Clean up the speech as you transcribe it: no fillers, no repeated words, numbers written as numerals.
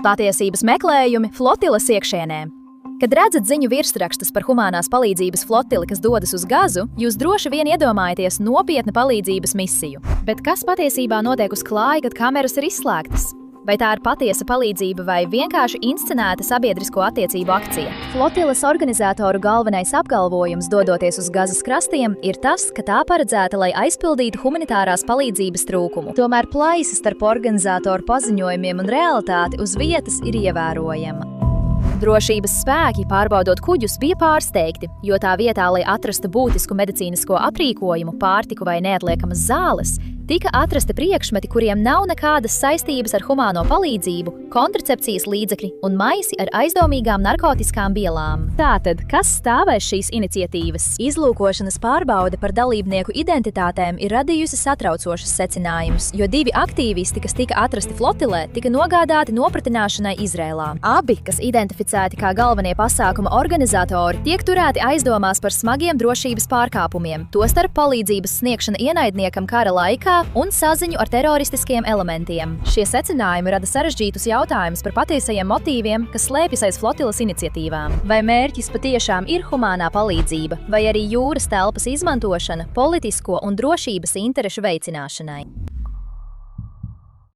Patiesības meklējumi flotiles iekšienē. Kad redzat ziņu virsrakstus par humanās palīdzības flotili, kas dodas uz Gazu, jūs droši vien iedomājaties nopietnu palīdzības misiju. Bet kas patiesībā notiek uz klāja, kad kameras ir izslēgtas? Vai tā ir patiesa palīdzība vai vienkārši inscenēta sabiedrisko attiecību akcija? Flotiles organizatoru galvenais apgalvojums dodoties uz Gazas krastiem ir tas, ka tā paredzēta, lai aizpildītu humanitārās palīdzības trūkumu. Tomēr plaisa starp organizatoru paziņojumiem un realitāti uz vietas ir ievērojama. Drošības spēki, pārbaudot kuģus, bija pārsteigti, jo tā vietā, lai atrastu būtisku medicīnisko aprīkojumu, pārtiku vai neatliekamas zāles, tika atrasti priekšmeti, kuriem nav nekādas saistības ar humāno palīdzību, kontracepcijas līdzekļi un maisi ar aizdomīgām narkotiskām vielām. Tātad, kas stāvēs šīs iniciatīvas? Izlūkošanas pārbaude par dalībnieku identitātēm ir radījusi satraucošas secinājumus, jo 2 aktīvisti, kas tika atrasti flotilē, tika nogādāti nopratināšanai Izrēlā. Abi, kas identificēti kā galvenie pasākuma organizatori, tiek turēti aizdomās par smagiem drošības pārkāpumiem, tostarp palīdzības sniegšana ienaidniekam kara laikā un saziņu ar teroristiskiem elementiem. Šie secinājumi rada sarežģītus jautājumus par patiesajiem motīviem, kas slēpjas aiz flotiles iniciatīvām. Vai mērķis patiešām ir humānā palīdzība, vai arī jūras telpas izmantošana politisko un drošības interešu veicināšanai?